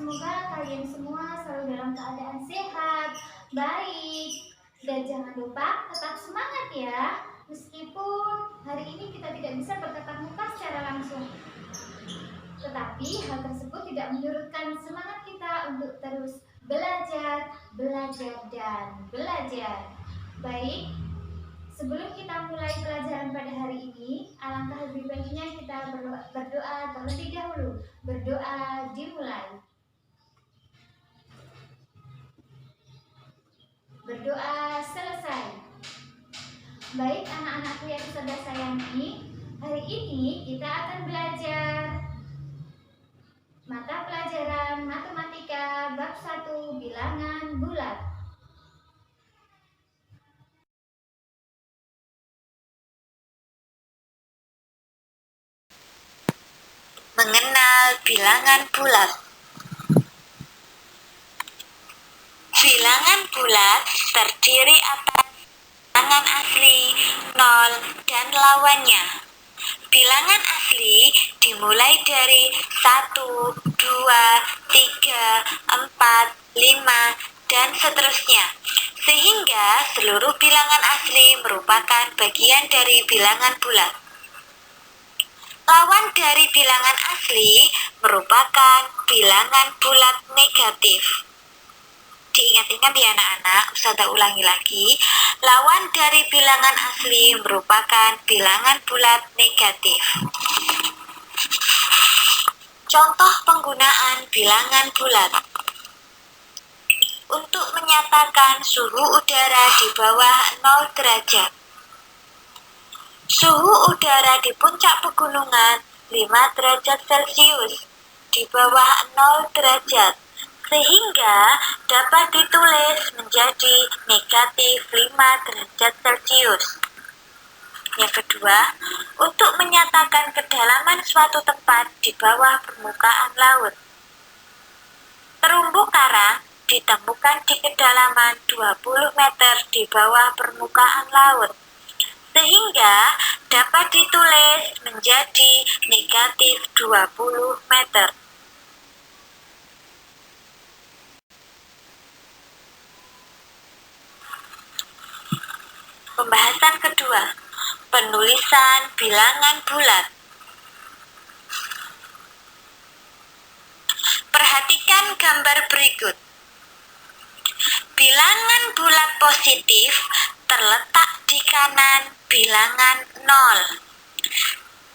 semoga kalian semua selalu dalam keadaan sehat, baik, dan jangan lupa tetap semangat ya. Meskipun hari ini kita tidak bisa bertatap muka secara langsung, tetapi hal tersebut tidak menyurutkan semangat kita untuk terus belajar, dan belajar. Baik, sebelum kita mulai pelajaran pada hari ini, alangkah lebih baiknya kita berdoa terlebih dahulu. Berdoa dimulai. Berdoa selesai. Baik anak-anakku yang sudah sayangi, hari ini kita akan belajar mata pelajaran matematika bab 1 bilangan bulat. Mengenal bilangan bulat. Bilangan bulat terdiri atas bilangan asli, 0, dan lawannya. Bilangan asli dimulai dari 1, 2, 3, 4, 5, dan seterusnya. Sehingga seluruh bilangan asli merupakan bagian dari bilangan bulat. Lawan dari bilangan asli merupakan bilangan bulat negatif. Diingat-ingat ya anak-anak, Ustazah ulangi lagi. Lawan dari bilangan asli merupakan bilangan bulat negatif. Contoh penggunaan bilangan bulat. Untuk menyatakan suhu udara di bawah 0 derajat. Suhu udara di puncak pegunungan 5 derajat Celcius, di bawah 0 derajat, sehingga dapat ditulis menjadi negatif 5 derajat Celcius. Yang kedua, untuk menyatakan kedalaman suatu tempat di bawah permukaan laut. Terumbu karang ditemukan di kedalaman 20 meter di bawah permukaan laut, sehingga dapat ditulis menjadi negatif 20 meter. Pembahasan kedua, penulisan bilangan bulat. Perhatikan gambar berikut. Bilangan bulat positif terletak di kanan bilangan 0.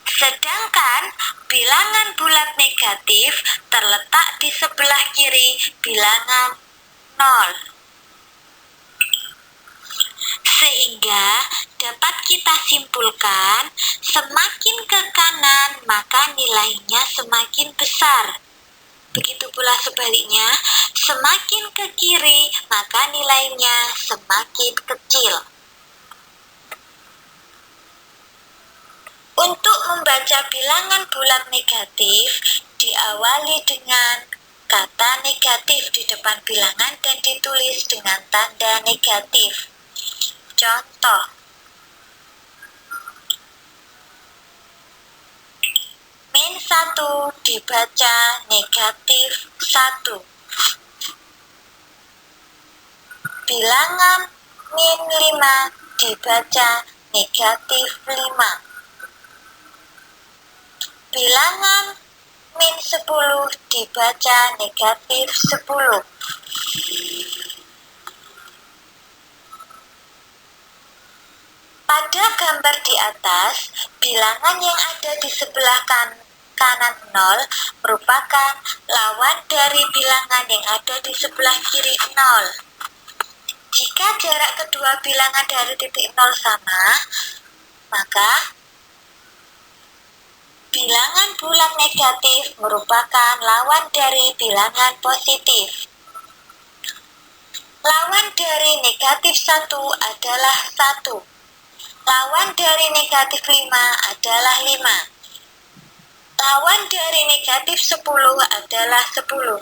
Sedangkan bilangan bulat negatif terletak di sebelah kiri bilangan 0. Sehingga dapat kita simpulkan, semakin ke kanan maka nilainya semakin besar. Begitu pula sebaliknya, semakin ke kiri maka nilainya semakin kecil. Untuk membaca bilangan bulat negatif, diawali dengan kata negatif di depan bilangan dan ditulis dengan tanda negatif. Contoh, -1 dibaca negatif 1. Bilangan -5 dibaca negatif 5. Bilangan -10 dibaca negatif 10. Pada gambar di atas, bilangan yang ada di sebelah kanan 0 merupakan lawan dari bilangan yang ada di sebelah kiri 0. Jika jarak kedua bilangan dari titik 0 sama, maka bilangan bulat negatif merupakan lawan dari bilangan positif. Lawan dari negatif 1 adalah 1. Lawan dari negatif 5 adalah 5. Lawan dari negatif 10 adalah 10.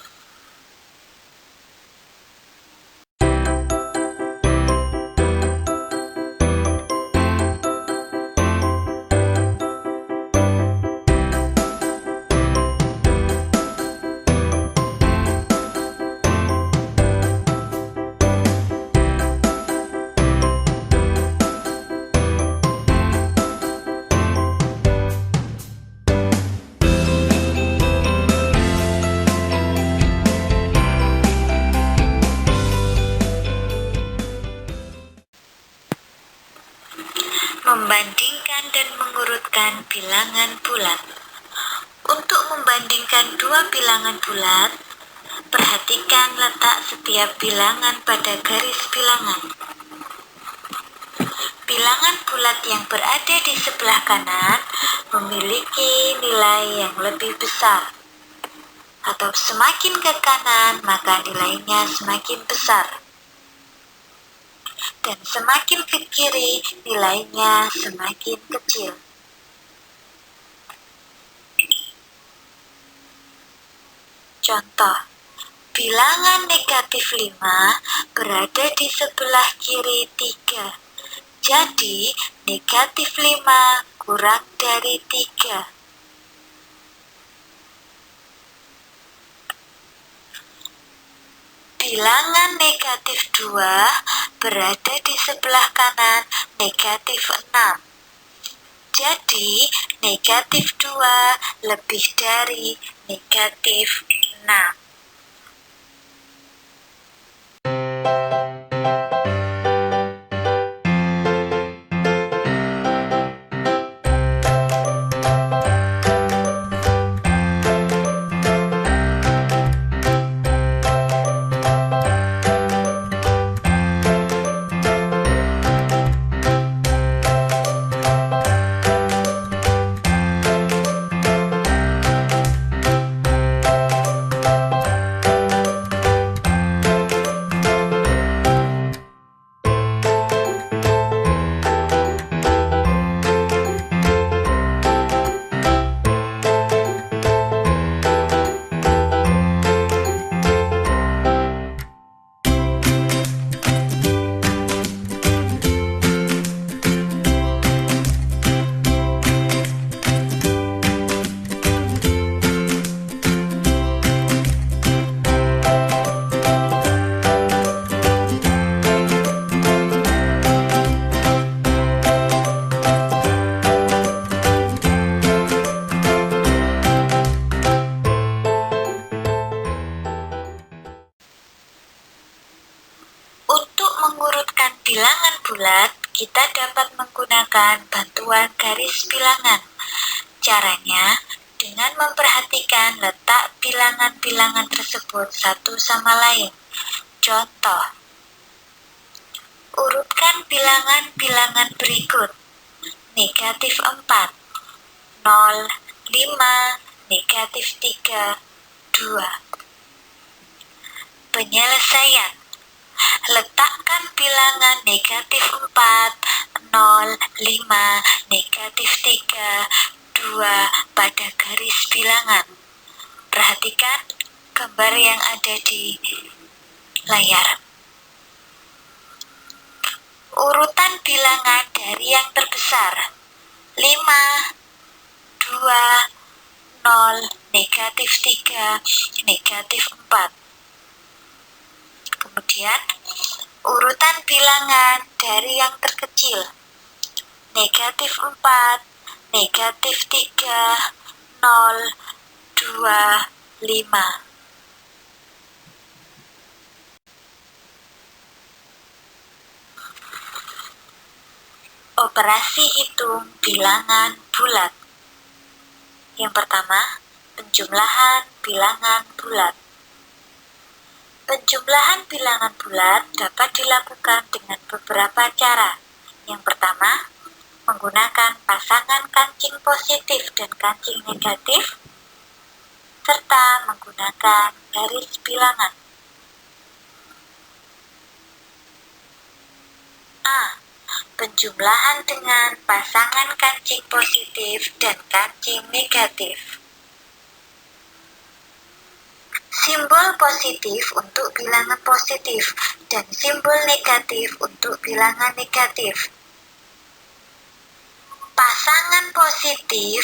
bilangan bulat. Untuk membandingkan dua bilangan bulat, perhatikan letak setiap bilangan pada garis bilangan. Bilangan bulat yang berada di sebelah kanan memiliki nilai yang lebih besar. Atau semakin ke kanan, maka nilainya semakin besar. Dan semakin ke kiri, nilainya semakin kecil. Contoh, bilangan negatif 5 berada di sebelah kiri 3. Jadi, negatif 5 kurang dari 3. Bilangan negatif 2 berada di sebelah kanan negatif 6. Jadi, negatif 2 lebih dari negatif 6. Mengurutkan bilangan bulat, kita dapat menggunakan bantuan garis bilangan. Caranya, dengan memperhatikan letak bilangan-bilangan tersebut satu sama lain. Contoh, urutkan bilangan-bilangan berikut. Negatif 4, 0, 5, negatif 3, 2. Penyelesaian. Letakkan bilangan negatif 4, 0, 5, negatif 3, 2 pada garis bilangan. Perhatikan gambar yang ada di layar. Urutan bilangan dari yang terbesar. 5, 2, 0, negatif 3, negatif 4. Kemudian, urutan bilangan dari yang terkecil. Negatif 4, negatif 3, 0, 2, 5. Operasi hitung bilangan bulat. Yang pertama, penjumlahan bilangan bulat. Penjumlahan bilangan bulat dapat dilakukan dengan beberapa cara. Yang pertama, menggunakan pasangan kancing positif dan kancing negatif, serta menggunakan garis bilangan. A. Penjumlahan dengan pasangan kancing positif dan kancing negatif. Simbol positif untuk bilangan positif dan simbol negatif untuk bilangan negatif. Pasangan positif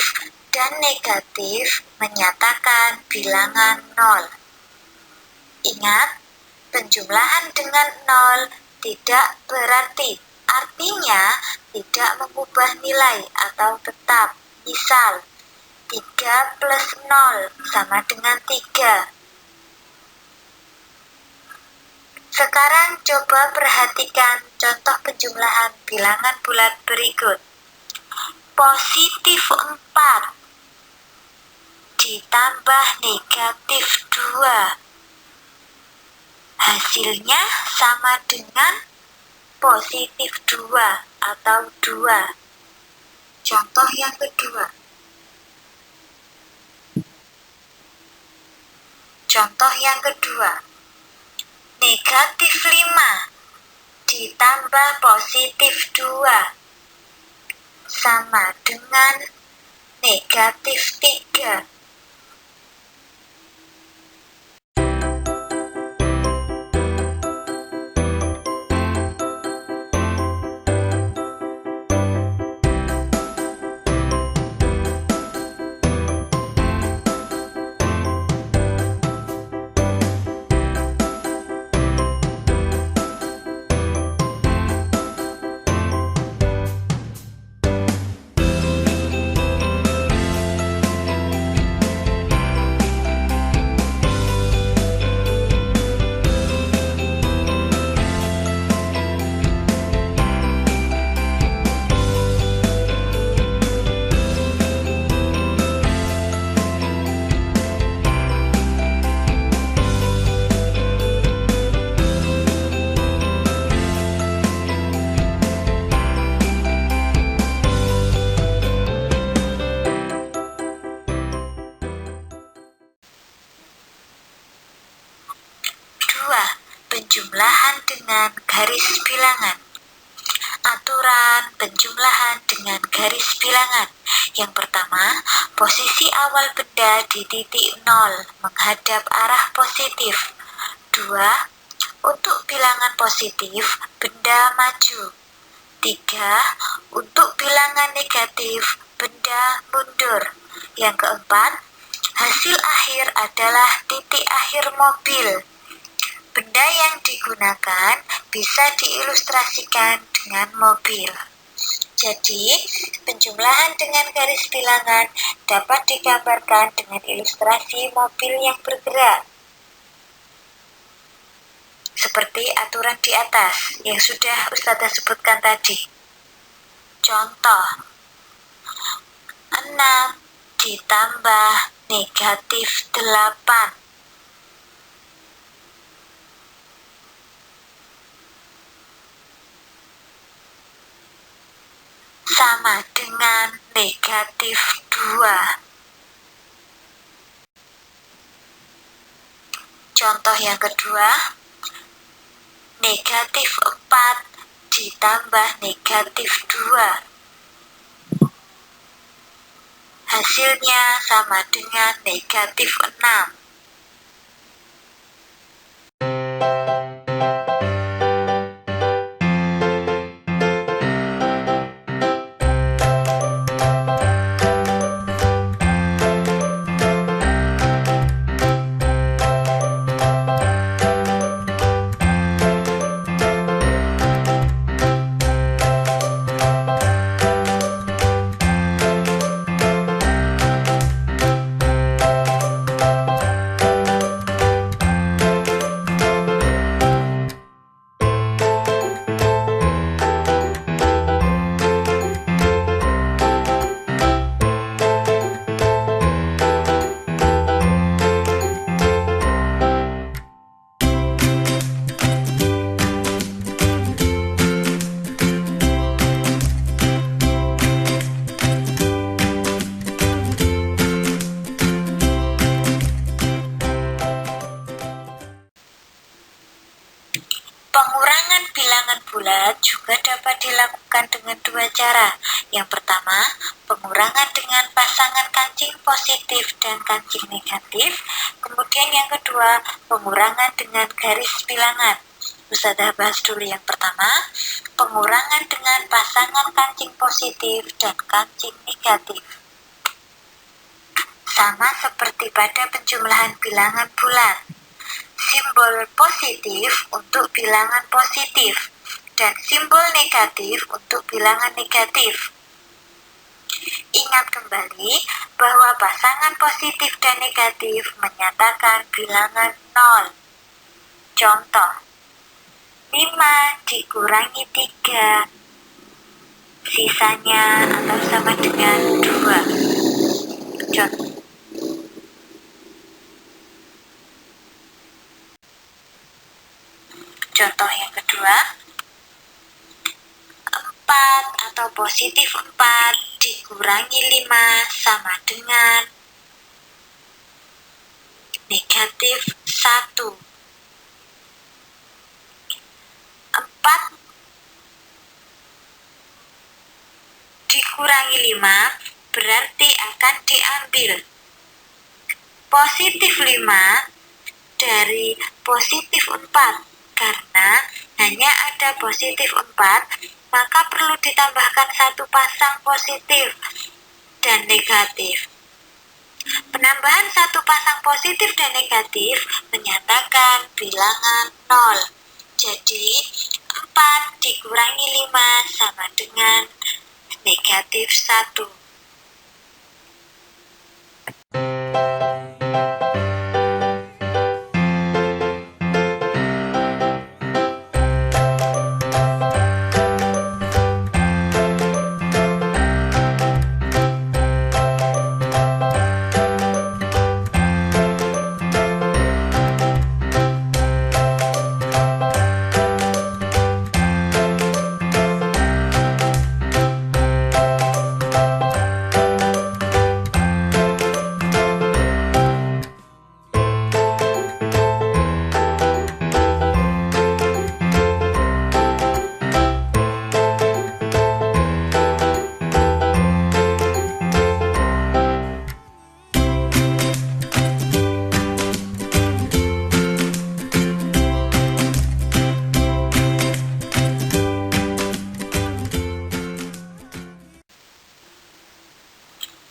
dan negatif menyatakan bilangan 0. Ingat, penjumlahan dengan 0 tidak berarti, artinya tidak mengubah nilai atau tetap. Misal, 3 plus 0 sama dengan 3. Sekarang coba perhatikan contoh penjumlahan bilangan bulat berikut. positif 4 ditambah negatif 2. Hasilnya sama dengan positif 2 atau 2. Contoh yang kedua. Negatif 5 ditambah positif 2 sama dengan negatif 3. Penjumlahan dengan garis bilangan. Aturan penjumlahan dengan garis bilangan. Yang pertama, posisi awal benda di titik 0 menghadap arah positif. 2. Untuk bilangan positif, benda maju. 3. Untuk bilangan negatif, benda mundur. Yang keempat, hasil akhir adalah titik akhir mobil. Benda yang digunakan bisa diilustrasikan dengan mobil. Jadi, penjumlahan dengan garis bilangan dapat digambarkan dengan ilustrasi mobil yang bergerak. Seperti aturan di atas yang sudah Ustazah sebutkan tadi. Contoh, 6 ditambah negatif 8 sama dengan negatif 2. Contoh yang kedua, negatif 4 ditambah negatif 2. Hasilnya sama dengan negatif 6. Pengurangan bilangan bulat juga dapat dilakukan dengan dua cara. Yang pertama, pengurangan dengan pasangan kancing positif dan kancing negatif. Kemudian yang kedua, pengurangan dengan garis bilangan. Ustazah bahas dulu yang pertama, pengurangan dengan pasangan kancing positif dan kancing negatif. Sama seperti pada penjumlahan bilangan bulat. Simbol positif untuk bilangan positif dan simbol negatif untuk bilangan negatif. Ingat kembali bahwa pasangan positif dan negatif menyatakan bilangan 0. Contoh, 5 dikurangi 3 sisanya atau sama dengan 2. Contoh yang kedua, 4 atau positif 4 dikurangi 5 sama dengan negatif 1. 4 dikurangi 5 berarti akan diambil positif 5 dari positif 4. Karena hanya ada positif 4, maka perlu ditambahkan satu pasang positif dan negatif. Penambahan satu pasang positif dan negatif menyatakan bilangan 0. Jadi 4 dikurangi 5 sama dengan negatif 1.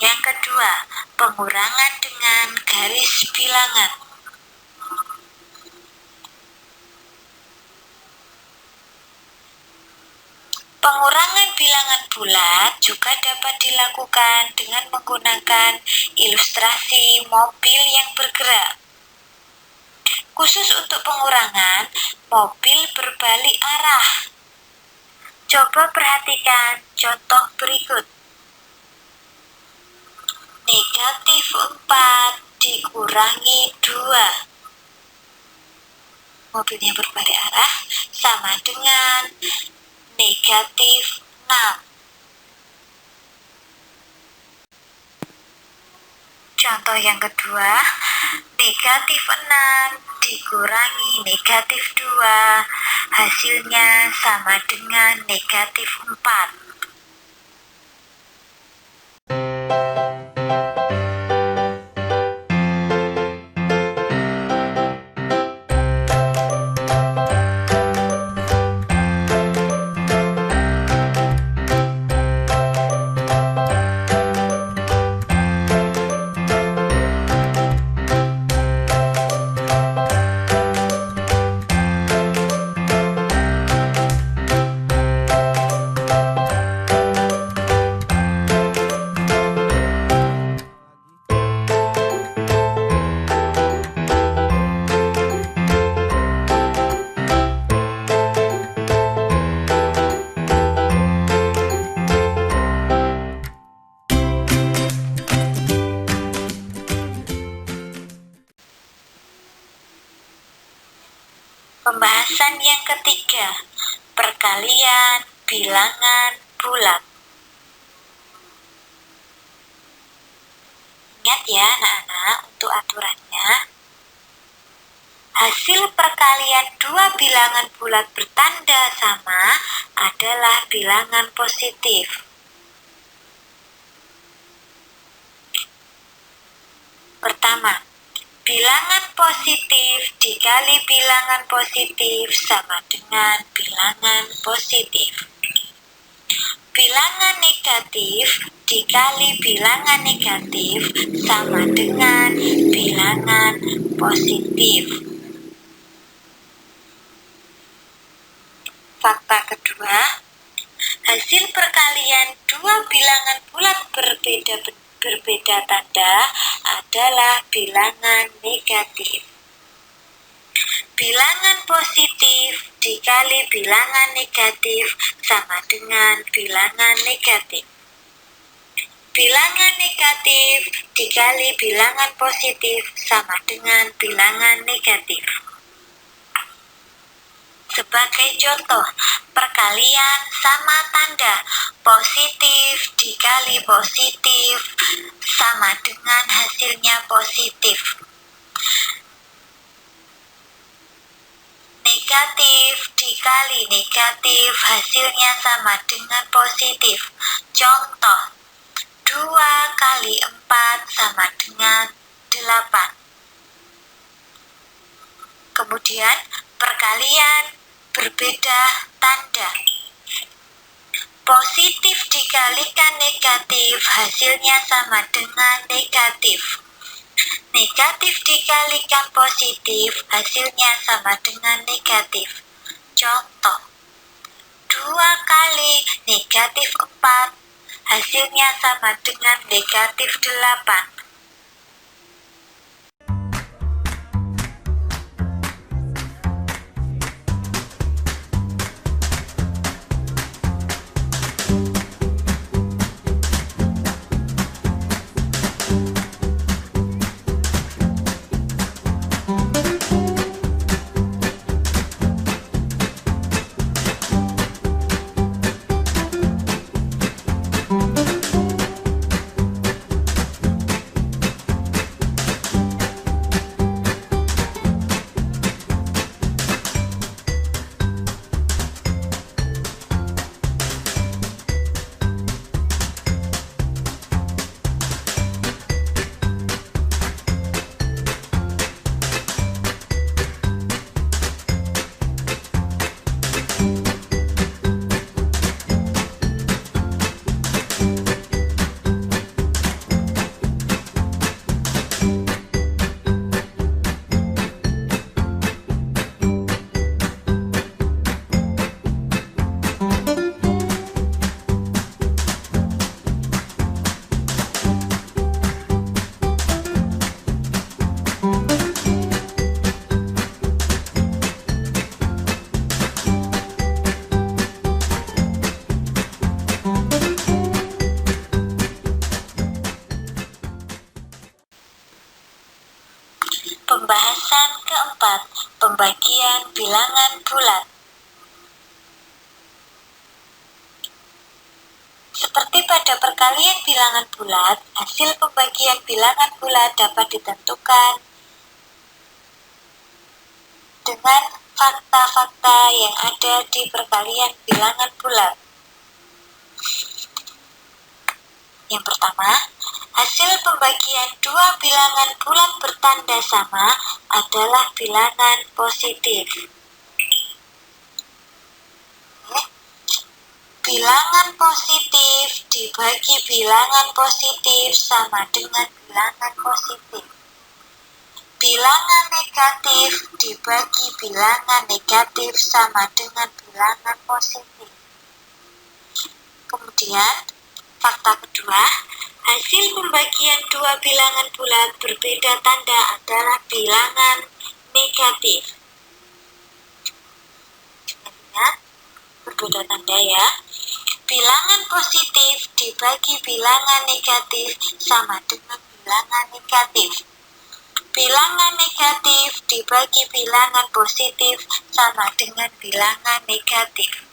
Yang kedua, pengurangan dengan garis bilangan. Pengurangan bilangan bulat juga dapat dilakukan dengan menggunakan ilustrasi mobil yang bergerak. Khusus untuk pengurangan, mobil berbalik arah. Coba perhatikan contoh berikut. Negatif 4 dikurangi 2. Mobilnya berbalik arah sama dengan negatif 6. Contoh yang kedua, negatif 6 dikurangi negatif 2, hasilnya sama dengan negatif 4. Pembahasan yang ketiga, perkalian bilangan bulat. Ingat ya anak-anak untuk aturannya. Hasil perkalian dua bilangan bulat bertanda sama adalah bilangan positif. Pertama, bilangan positif dikali bilangan positif sama dengan bilangan positif. Bilangan negatif dikali bilangan negatif sama dengan bilangan positif. Fakta kedua, hasil perkalian dua bilangan bulat berbeda tanda adalah bilangan negatif. Bilangan positif dikali bilangan negatif sama dengan bilangan negatif. Bilangan negatif dikali bilangan positif sama dengan bilangan negatif. Sebagai contoh, perkalian sama tanda positif dikali positif sama dengan hasilnya positif. Negatif dikali negatif hasilnya sama dengan positif. Contoh, 2 kali 4 sama dengan 8. Kemudian perkalian berbeda tanda. Positif dikalikan negatif hasilnya sama dengan negatif. Negatif dikalikan positif hasilnya sama dengan negatif. Contoh, 2 kali negatif 4 hasilnya sama dengan negatif 8. Pembahasan keempat, pembagian bilangan bulat. Seperti pada perkalian bilangan bulat, hasil pembagian bilangan bulat dapat ditentukan dengan fakta-fakta yang ada di perkalian bilangan bulat. Yang pertama, hasil pembagian dua bilangan bulat bertanda sama adalah bilangan positif. Bilangan positif dibagi bilangan positif sama dengan bilangan positif. Bilangan negatif dibagi bilangan negatif sama dengan bilangan positif. Kemudian, fakta kedua, hasil pembagian dua bilangan bulat berbeda tanda adalah bilangan negatif. Ingat, berbeda tanda ya. Bilangan positif dibagi bilangan negatif sama dengan bilangan negatif. Bilangan negatif dibagi bilangan positif sama dengan bilangan negatif.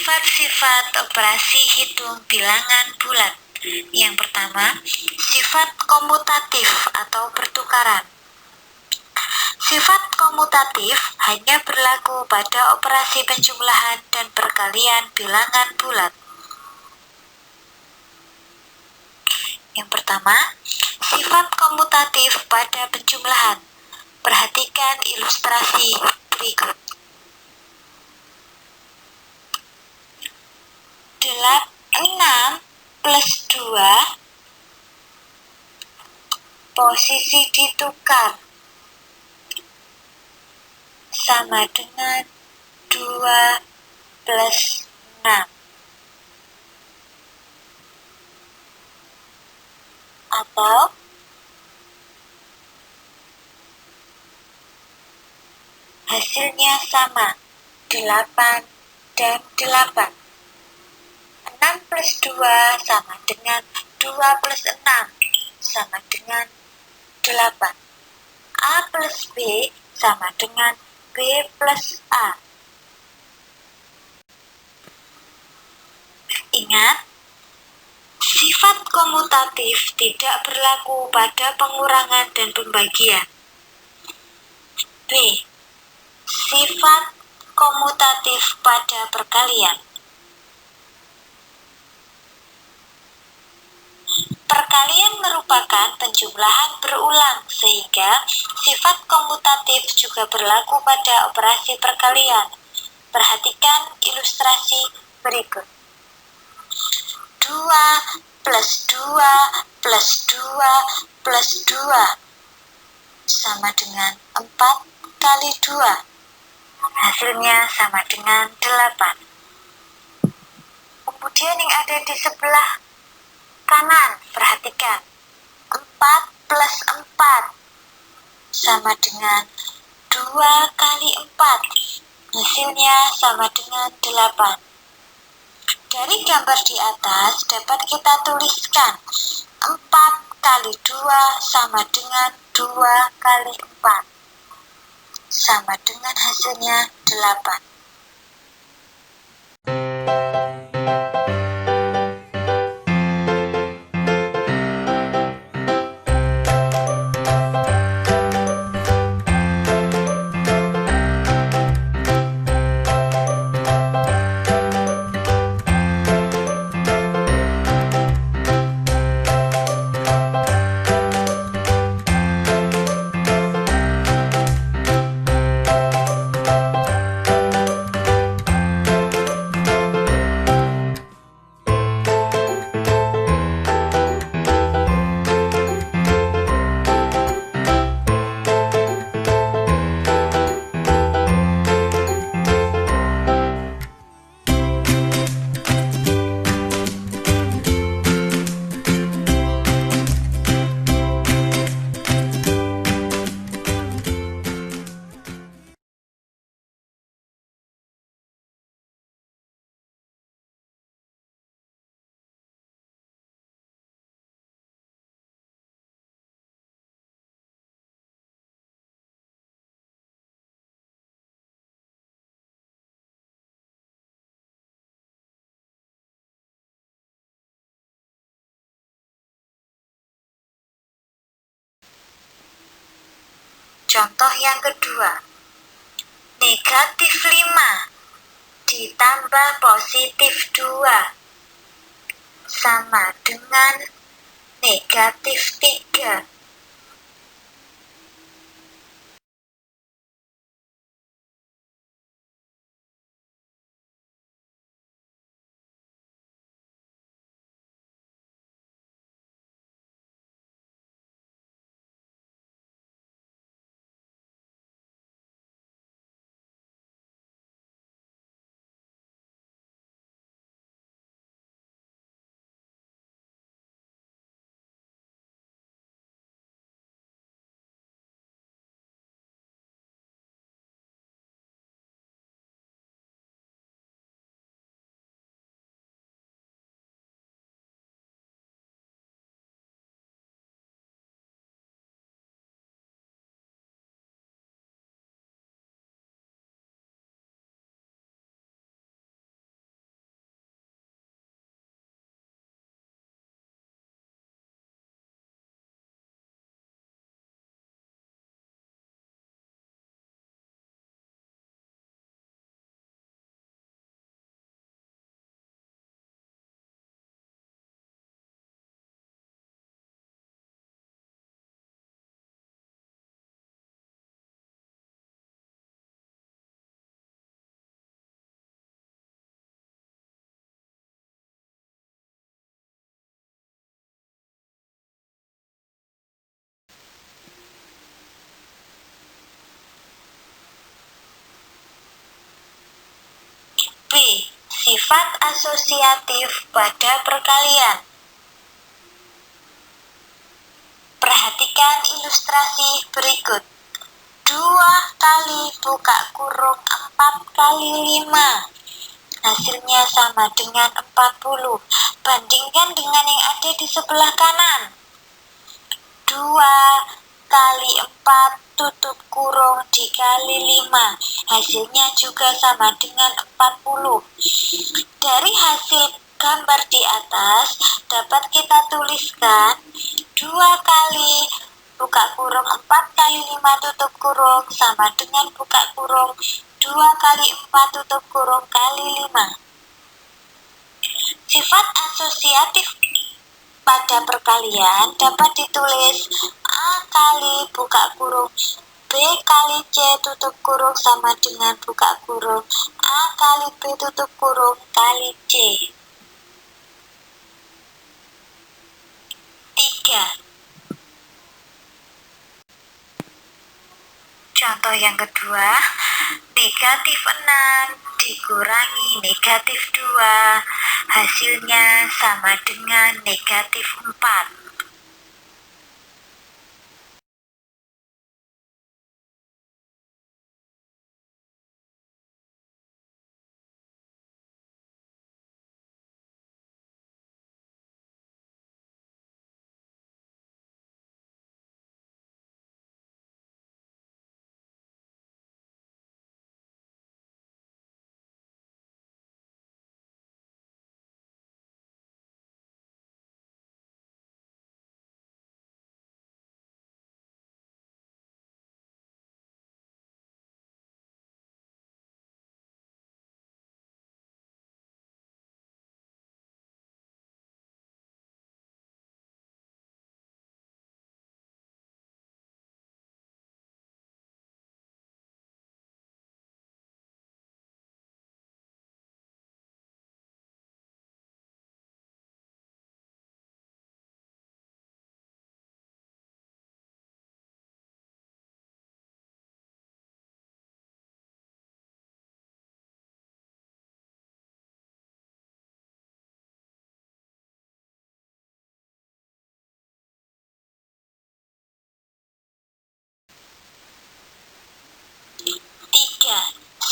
Sifat-sifat operasi hitung bilangan bulat. Yang pertama, sifat komutatif atau pertukaran. Sifat komutatif hanya berlaku pada operasi penjumlahan dan perkalian bilangan bulat. Yang pertama, sifat komutatif pada penjumlahan. Perhatikan ilustrasi berikut. 6 plus 2 posisi ditukar sama dengan 2 plus 6. Atau hasilnya sama, 8 dan 8. 6 plus 2 sama dengan 2 plus 6 sama dengan 8. A plus B sama dengan B plus A. Ingat, sifat komutatif tidak berlaku pada pengurangan dan pembagian. B. Sifat komutatif pada perkalian. Perkalian merupakan penjumlahan berulang, sehingga sifat komutatif juga berlaku pada operasi perkalian. Perhatikan ilustrasi berikut. 2 plus 2 plus 2 plus 2 sama dengan 4 kali 2. Hasilnya sama dengan 8. Kemudian yang ada di sebelah kanan, perhatikan. 4 plus 4 sama dengan 2 kali 4. Hasilnya sama dengan 8. Dari gambar di atas dapat kita tuliskan 4 kali 2 sama dengan 2 kali 4. Sama dengan hasilnya 8. Contoh yang kedua, negatif 5 ditambah positif 2 sama dengan negatif 3. B. Sifat asosiatif pada perkalian. Perhatikan ilustrasi berikut. 2 kali buka kurung 4 kali 5. Hasilnya sama dengan 40. Bandingkan dengan yang ada di sebelah kanan. 2 kali 4 tutup kurung dikali 5. Hasilnya juga sama dengan 40. Dari hasil gambar di atas dapat kita tuliskan 2 kali buka kurung 4 kali 5 tutup kurung sama dengan buka kurung 2 kali 4 tutup kurung kali 5. Sifat asosiatif pada perkalian dapat ditulis A kali buka kurung B kali C tutup kurung sama dengan buka kurung A kali B tutup kurung kali C. 3. Contoh yang kedua, negatif 6 dikurangi negatif 2, hasilnya sama dengan negatif 4.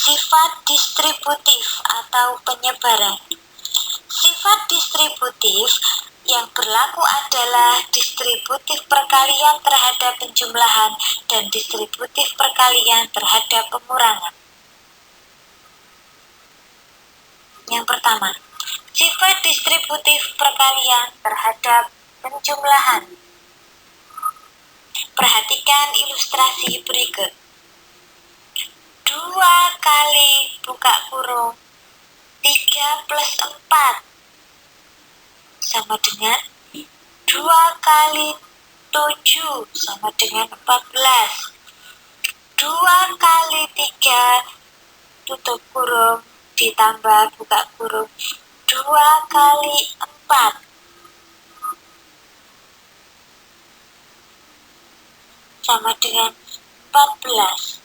Sifat distributif atau penyebaran. Sifat distributif yang berlaku adalah distributif perkalian terhadap penjumlahan dan distributif perkalian terhadap pengurangan. Yang pertama, sifat distributif perkalian terhadap penjumlahan. Perhatikan ilustrasi berikut. 2 kali buka kurung 3 plus 4 sama dengan 2 kali 7 sama dengan 14. 2 kali 3 tutup kurung ditambah buka kurung 2 kali 4 sama dengan 14.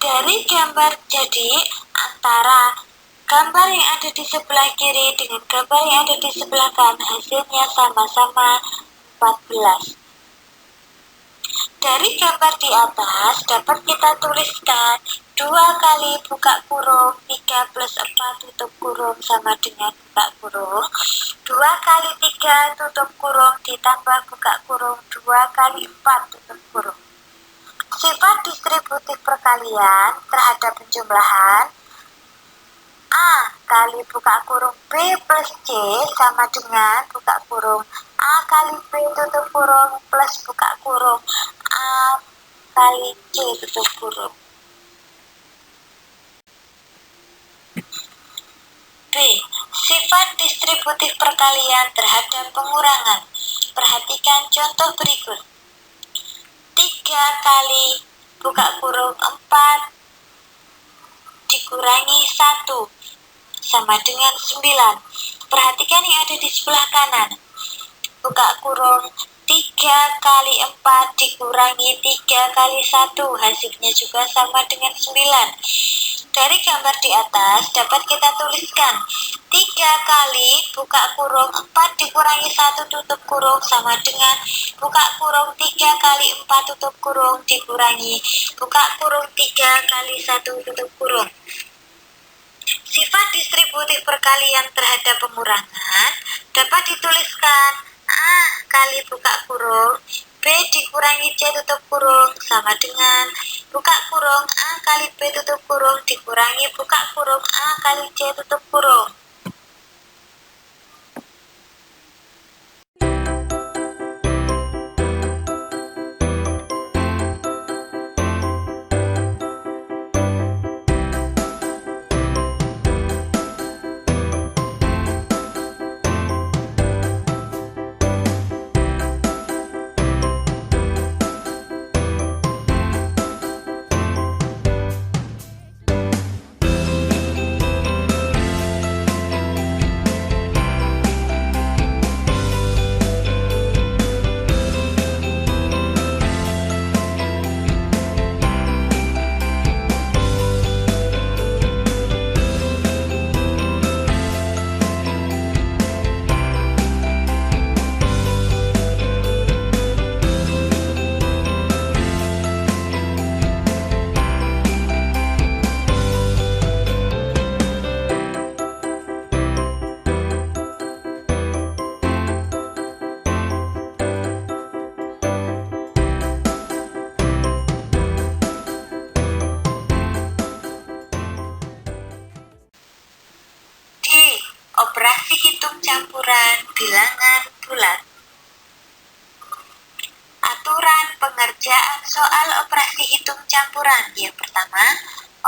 Dari gambar jadi antara gambar yang ada di sebelah kiri dengan gambar yang ada di sebelah kanan hasilnya sama-sama 14. Dari gambar di atas dapat kita tuliskan 2 kali buka kurung 3 plus 4 tutup kurung sama dengan buka kurung 2 kali 3 tutup kurung ditambah buka kurung 2 kali 4 tutup kurung. Sifat distributif perkalian terhadap penjumlahan A kali buka kurung B plus C sama dengan buka kurung A kali B tutup kurung plus buka kurung A kali C tutup kurung. B. Sifat distributif perkalian terhadap pengurangan. Perhatikan contoh berikut. 3 kali buka kurung 4 dikurangi 1 sama dengan 9. Perhatikan yang ada di sebelah kanan. Buka kurung 3 3 kali 4 dikurangi 3 kali 1, hasilnya juga sama dengan 9. Dari gambar di atas dapat kita tuliskan 3 kali buka kurung 4 dikurangi 1 tutup kurung sama dengan buka kurung 3 kali 4 tutup kurung dikurangi buka kurung 3 kali 1 tutup kurung. Sifat distributif perkalian terhadap pengurangan dapat dituliskan A kali buka kurung B dikurangi C tutup kurung sama dengan buka kurung A kali B tutup kurung dikurangi buka kurung A kali C tutup kurung. Operasi hitung campuran bilangan bulat. Aturan pengerjaan soal operasi hitung campuran. Yang pertama,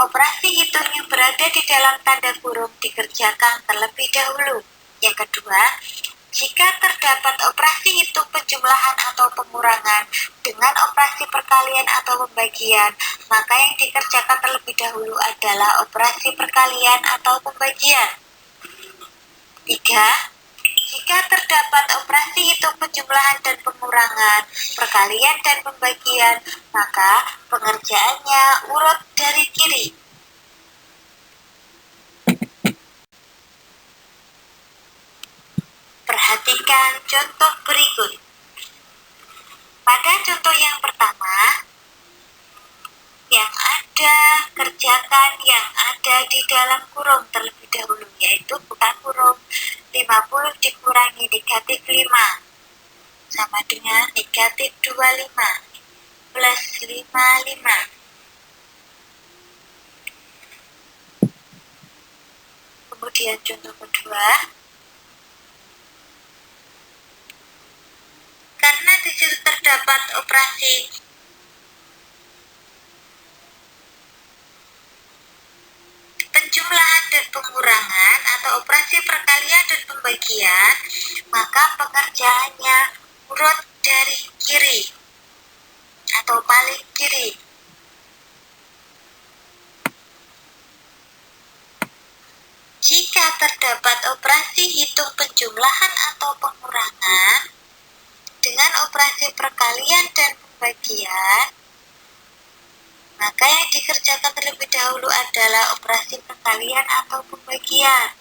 operasi hitung yang berada di dalam tanda kurung dikerjakan terlebih dahulu. Yang kedua, jika terdapat operasi hitung penjumlahan atau pengurangan dengan operasi perkalian atau pembagian, maka yang dikerjakan terlebih dahulu adalah operasi perkalian atau pembagian. 3. Jika terdapat operasi hitung penjumlahan dan pengurangan, perkalian dan pembagian, maka pengerjaannya urut dari kiri. Perhatikan contoh berikut. Pada contoh yang pertama, yang ada kerjakan yang ada di dalam kurung terlebih dahulu, yaitu buka kurung 50 dikurangi negatif 5 sama dengan negatif 25 plus 55. Kemudian contoh kedua, karena di situ terdapat operasi penjumlahan dan pengurangan atau operasi perkalian dan pembagian, maka pengerjaannya urut dari kiri atau paling kiri. Jika terdapat operasi hitung penjumlahan atau pengurangan dengan operasi perkalian dan pembagian, maka yang dikerjakan terlebih dahulu adalah operasi perkalian atau pembagian.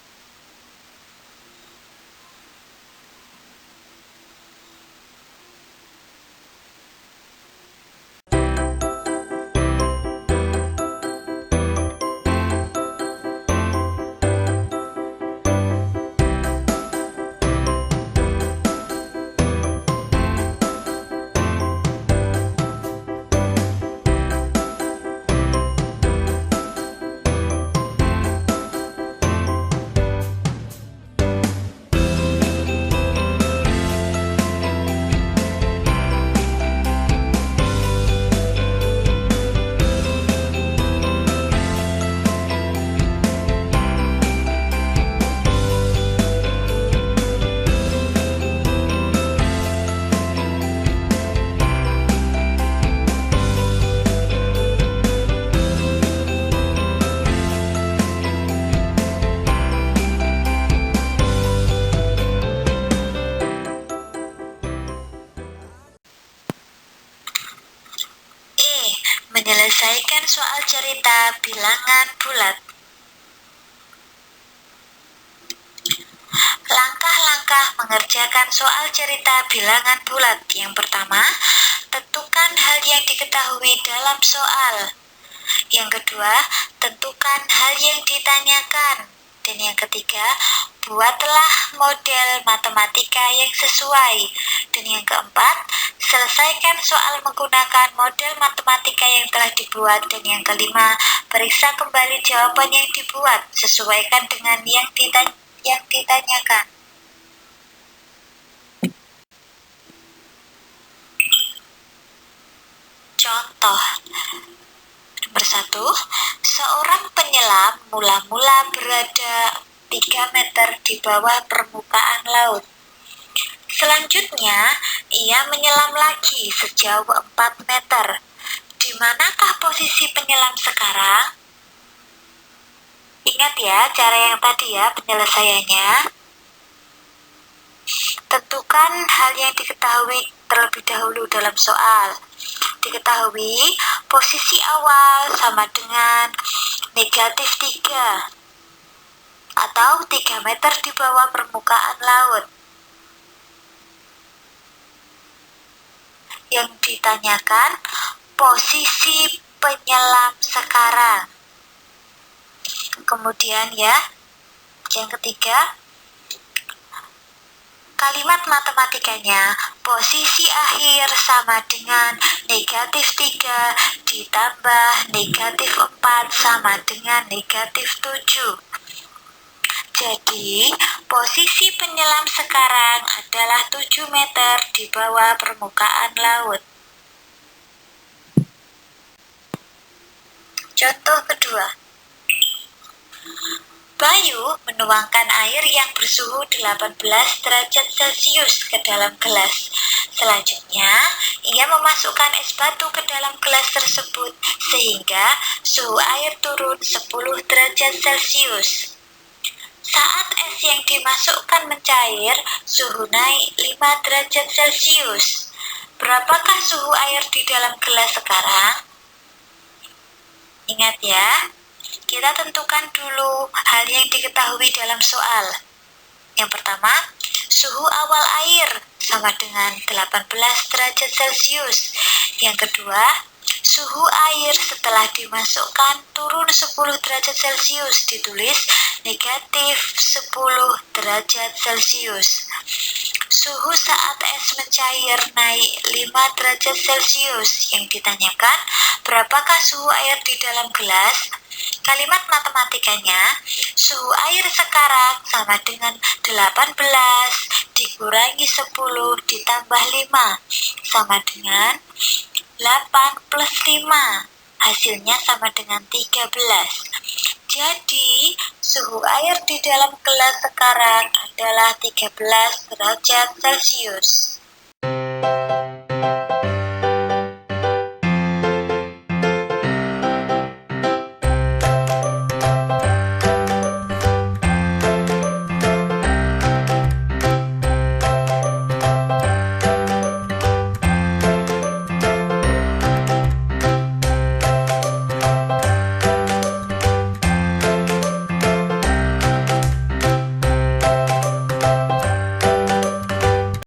Selesaikan soal cerita bilangan bulat. Langkah-langkah mengerjakan soal cerita bilangan bulat. Yang pertama, tentukan hal yang diketahui dalam soal. Yang kedua, tentukan hal yang ditanyakan. Dan yang ketiga, buatlah model matematika yang sesuai. Dan yang keempat, selesaikan soal menggunakan model matematika yang telah dibuat. Dan yang kelima, periksa kembali jawaban yang dibuat. Sesuaikan dengan yang ditanyakan. Contoh. Nomor 1, seorang penyelam mula-mula berada 3 meter di bawah permukaan laut. Selanjutnya, ia menyelam lagi sejauh 4 meter. Di manakah posisi penyelam sekarang? Ingat ya, cara yang tadi ya penyelesaiannya. Tentukan hal yang diketahui terlebih dahulu dalam soal. Diketahui posisi awal sama dengan -3 atau 3 meter di bawah permukaan laut. Yang ditanyakan posisi penyelam sekarang. Kemudian ya, yang ketiga, kalimat matematikanya, posisi akhir sama dengan -3 ditambah -4 sama dengan -7. Jadi, posisi penyelam sekarang adalah 7 meter di bawah permukaan laut. Contoh kedua. Bayu menuangkan air yang bersuhu 18 derajat Celcius ke dalam gelas. Selanjutnya, ia memasukkan es batu ke dalam gelas tersebut sehingga suhu air turun 10 derajat Celcius. Saat es yang dimasukkan mencair, suhu naik 5 derajat Celcius. Berapakah suhu air di dalam gelas sekarang? Ingat ya. Kita tentukan dulu hal yang diketahui dalam soal. Yang pertama, suhu awal air sama dengan 18 derajat Celcius. Yang kedua, suhu air setelah dimasukkan turun 10 derajat Celcius, ditulis -10 derajat Celcius. Suhu saat es mencair naik 5 derajat Celcius. Yang ditanyakan, berapakah suhu air di dalam gelas? Kalimat matematikanya, suhu air sekarang sama dengan 18 dikurangi 10 ditambah 5 sama dengan 8 plus 5. Hasilnya sama dengan 13. Jadi, suhu air di dalam gelas sekarang adalah 13 derajat Celcius.